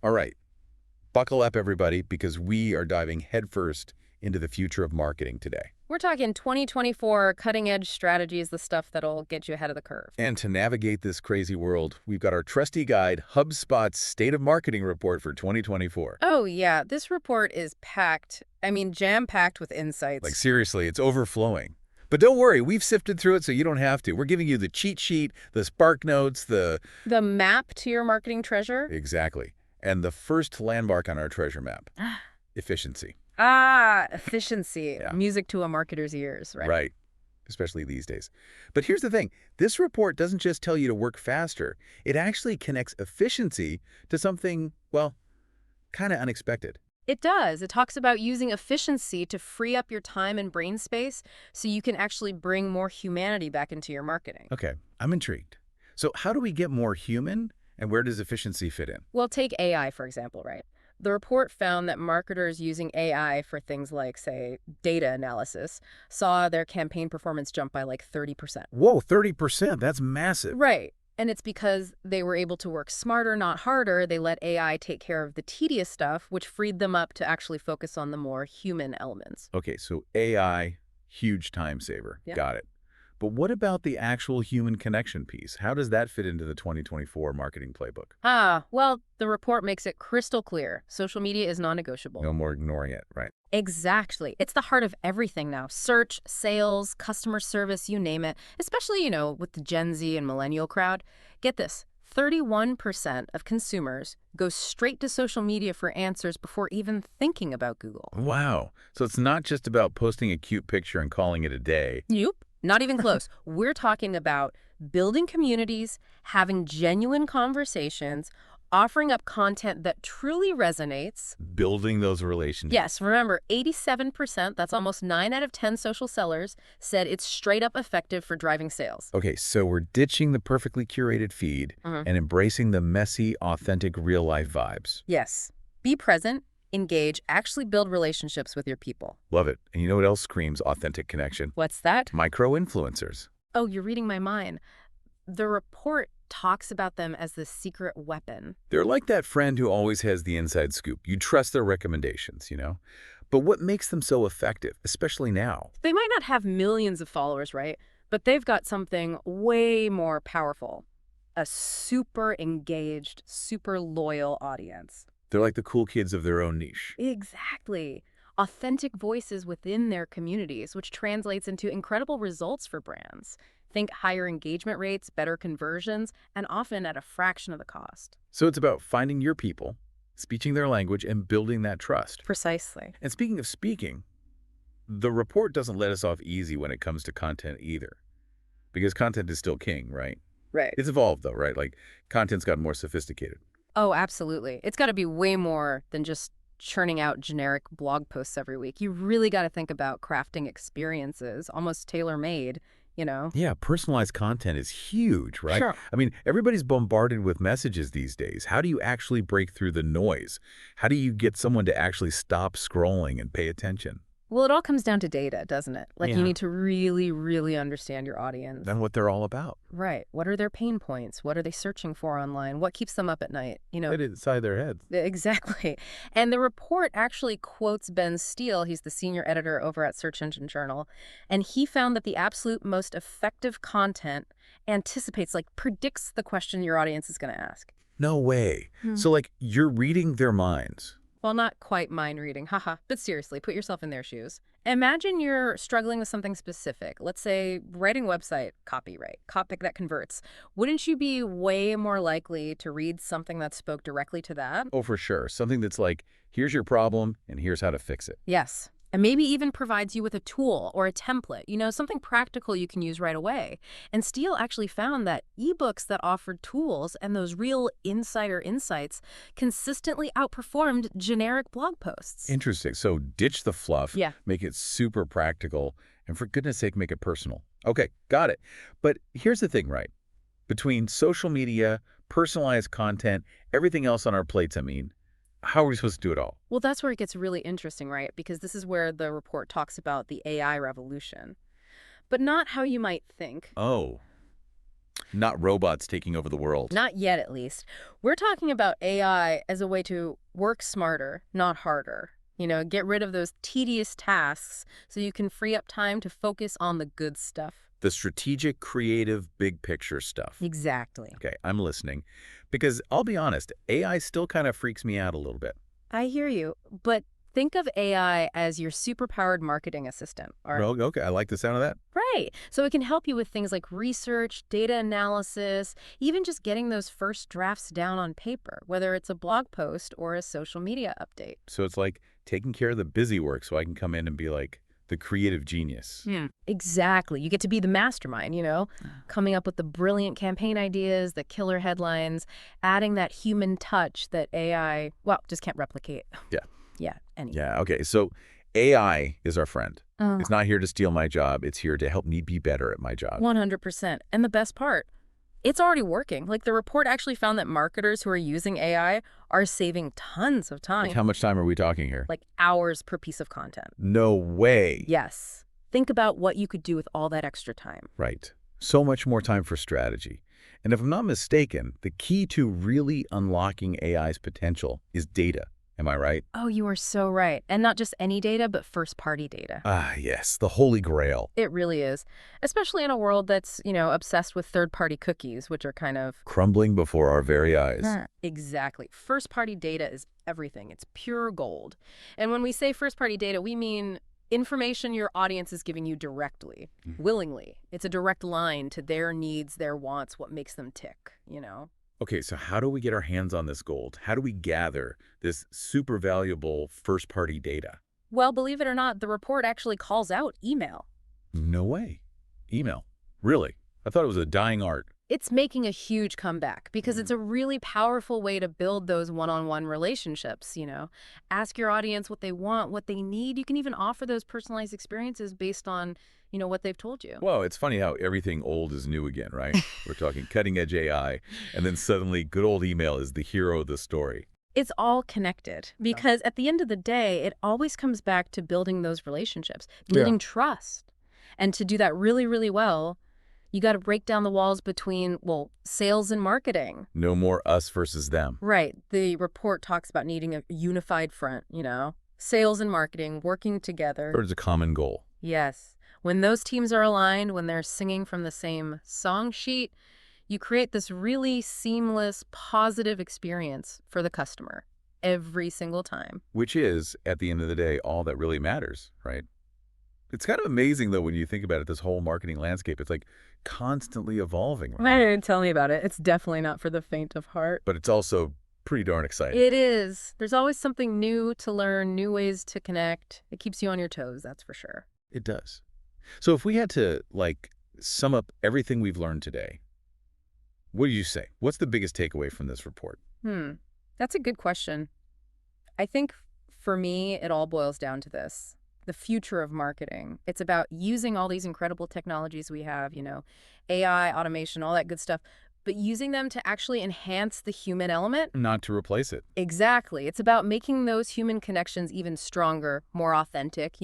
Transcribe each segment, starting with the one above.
All right, buckle up, everybody, because we are diving headfirst into the future of marketing today. We're talking 2024 cutting-edge strategies, the stuff that'll get you ahead of the curve. And to navigate this crazy world, we've got our trusty guide, HubSpot's State of Marketing Report for 2024. Oh, yeah, this report is jam-packed with Like, insights. seriously, it's overflowing. But don't worry, we've sifted through it so you don't have to. We're giving you the cheat sheet, the spark notes, the... The map to your marketing treasure? Exactly. And the first landmark on our treasure map, efficiency. Efficiency. Yeah. Music to a marketer's ears, right? Right. Especially these days. But here's the thing. This report doesn't just tell you to work faster. It actually connects efficiency to something, well, kind of unexpected. It does. It talks about using efficiency to free up your time and brain space so you can actually bring more humanity back into your marketing. Okay, I'm intrigued. So how do we get more human, and where does efficiency fit in? Well, take AI, for example, right? The report found that marketers using AI for things like, say, data analysis saw their campaign performance jump by like 30%. Whoa, 30%, that's massive. Right. And it's because they were able to work smarter, not harder. They let AI take care of the tedious stuff, which freed them up to actually focus on the more human elements. Okay, so AI, huge time saver. Yeah. Got it. But what about the actual human connection piece? How does that fit into the 2024 marketing playbook? Well, the report makes it crystal clear. Social media is non-negotiable. No more ignoring it, right? Exactly. It's the heart of everything now. Search, sales, customer service, you name it. Especially, with the Gen Z and millennial crowd. Get this, 31% of consumers go straight to social media for answers before even thinking about Google. Wow. So it's not just about posting a cute picture and calling it a day. Yep. Not even close. We're talking about building communities, having genuine conversations, offering up content that truly resonates. Building those relationships. Yes, remember, 87%, that's almost 9 out of 10 social sellers, said it's straight up effective for driving sales. Okay, so we're ditching the perfectly curated feed and embracing the messy, authentic, real-life vibes. Yes. Be present, engage, actually build relationships with your people. Love it. And you know what else screams authentic connection? What's that? Micro-influencers. Oh, you're reading my mind. The report talks about them as the secret weapon. They're like that friend who always has the inside scoop. You trust their recommendations, you know? But what makes them so effective, especially now? They might not have millions of followers, right? But they've got something way more powerful. A super engaged, super loyal audience. They're like the cool kids of their own niche. Exactly. Authentic voices within their communities, which translates into incredible results for brands. Think higher engagement rates, better conversions, and often at a fraction of the cost. So it's about finding your people, speaking their language, and building that trust. Precisely. And speaking of speaking, the report doesn't let us off easy when it comes to content either. Because content is still king, right? Right. It's evolved though, right? Like, content's gotten more sophisticated. Oh, absolutely. It's got to be way more than just churning out generic blog posts every week. You really got to think about crafting experiences, almost tailor-made, Yeah, personalized content is huge, right? Sure. I mean, everybody's bombarded with messages these days. How do you actually break through the noise? How do you get someone to actually stop scrolling and pay attention? Well, it all comes down to data, doesn't it? Like, Yeah. you need to really, really understand your audience. Then what they're all about. Right. What are their pain points? What are they searching for online? What keeps them up at night? Right inside their heads. Exactly. And the report actually quotes Ben Steele. He's the senior editor over at Search Engine Journal. And he found that the absolute most effective content anticipates, predicts the question your audience is going to ask. No way. So, you're reading their minds. Well, not quite mind reading, haha, but seriously, put yourself in their shoes. Imagine you're struggling with something specific. Let's say writing website copyright, copy that converts. Wouldn't you be way more likely to read something that spoke directly to that? Oh, for sure. Something that's like, here's your problem and here's how to fix it. Yes. And maybe even provides you with a tool or a template, something practical you can use right away. And Steele actually found that ebooks that offered tools and those real insider insights consistently outperformed generic blog posts. Interesting. So ditch the fluff, Yeah. make it super practical, and for goodness sake, make it personal. Okay, got it. But here's the thing, right? Between social media, personalized content, everything else on our plates, how are we supposed to do it all? Well, that's where it gets really interesting, right? Because this is where the report talks about the AI revolution. But not how you might think. Oh. Not robots taking over the world. Not yet, at least. We're talking about AI as a way to work smarter, not harder. Get rid of those tedious tasks so you can free up time to focus on the good stuff. The strategic, creative, big picture stuff. Exactly. Okay, I'm listening. Because I'll be honest, AI still kind of freaks me out a little bit. I hear you, but think of AI as your superpowered marketing assistant. Well, okay, I like the sound of that. Right. So it can help you with things like research, data analysis, even just getting those first drafts down on paper, whether it's a blog post or a social media update. So it's like taking care of the busy work so I can come in and be like the creative genius. Exactly. You get to be the mastermind, coming up with the brilliant campaign ideas, the killer headlines, adding that human touch that AI, well, just can't replicate. Yeah. Yeah. Yeah, okay. So AI is our friend. Oh. It's not here to steal my job. It's here to help me be better at my job. 100%. And the best part, it's already working. Like, the report actually found that marketers who are using AI are saving tons of time. Like, how much time are we talking here? Like hours per piece of content. No way. Yes. Think about what you could do with all that extra time. Right. So much more time for strategy. And if I'm not mistaken, the key to really unlocking AI's potential is data. Am I right? Oh, you are so right. And not just any data, but first-party data. Ah, yes, the holy grail. It really is. Especially in a world that's, obsessed with third-party cookies, which are kind of Crumbling before our very eyes. Exactly. First-party data is everything. It's pure gold. And when we say first-party data, we mean information your audience is giving you directly, willingly. It's a direct line to their needs, their wants, what makes them tick. Okay, so how do we get our hands on this gold? How do we gather this super valuable first-party data? Well, believe it or not, the report actually calls out email. No way. Email. Really? I thought it was a dying art. It's making a huge comeback because it's a really powerful way to build those one-on-one relationships, Ask your audience what they want, what they need. You can even offer those personalized experiences based on, what they've told you. Well, it's funny how everything old is new again, right? We're talking cutting-edge AI, and then suddenly good old email is the hero of the story. It's all connected because at the end of the day, it always comes back to building those relationships, building trust. And to do that really, really well, you got to break down the walls between, sales and marketing. No more us versus them. Right. The report talks about needing a unified front, sales and marketing working together. Towards a common goal. Yes. When those teams are aligned, when they're singing from the same song sheet, you create this really seamless, positive experience for the customer every single time. Which is, at the end of the day, all that really matters, right? It's kind of amazing, though, when you think about it, this whole marketing landscape. It's like constantly evolving. Right? Tell me about it. It's definitely not for the faint of heart. But it's also pretty darn exciting. It is. There's always something new to learn, new ways to connect. It keeps you on your toes, that's for sure. It does. So if we had to, sum up everything we've learned today, what do you say? What's the biggest takeaway from this report? That's a good question. I think for me, it all boils down to this. The future of marketing. It's about using all these incredible technologies we have, AI, automation, all that good stuff, but using them to actually enhance the human element. Not to replace it. Exactly. It's about making those human connections even stronger, more authentic,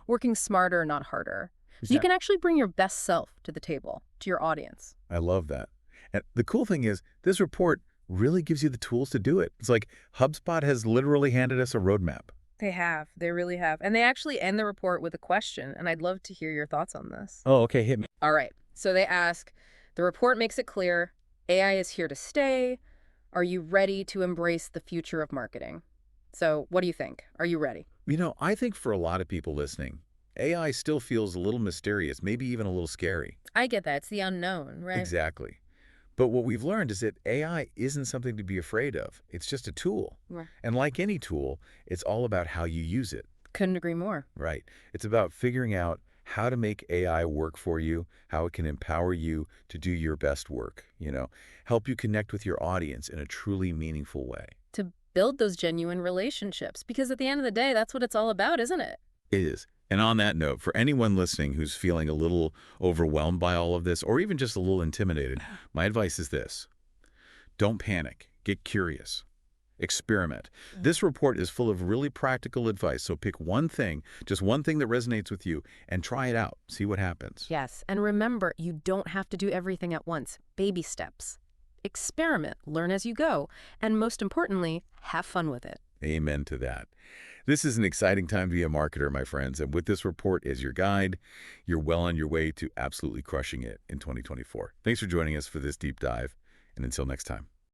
working smarter, not harder. So you can actually bring your best self to the table, to your audience. I love that. And the cool thing is, this report really gives you the tools to do it. It's like HubSpot has literally handed us a roadmap. They have. They really have. And they actually end the report with a question, and I'd love to hear your thoughts on this. Oh, okay. Hit me. All right. So they ask, the report makes it clear AI is here to stay. Are you ready to embrace the future of marketing? So what do you think? Are you ready? I think for a lot of people listening, AI still feels a little mysterious, maybe even a little scary. I get that. It's the unknown, right? Exactly. But what we've learned is that AI isn't something to be afraid of. It's just a tool. Right. And like any tool, it's all about how you use it. Couldn't agree more. Right. It's about figuring out how to make AI work for you, how it can empower you to do your best work, help you connect with your audience in a truly meaningful way. To build those genuine relationships, because at the end of the day, that's what it's all about, isn't it? It is. And on that note, for anyone listening who's feeling a little overwhelmed by all of this, or even just a little intimidated, my advice is this. Don't panic. Get curious. Experiment. This report is full of really practical advice, so pick one thing, just one thing that resonates with you, and try it out. See what happens. Yes, and remember, you don't have to do everything at once. Baby steps. Experiment, learn as you go, and most importantly, have fun with it. Amen to that. This is an exciting time to be a marketer, my friends, and with this report as your guide, you're well on your way to absolutely crushing it in 2024. Thanks for joining us for this deep dive, and until next time.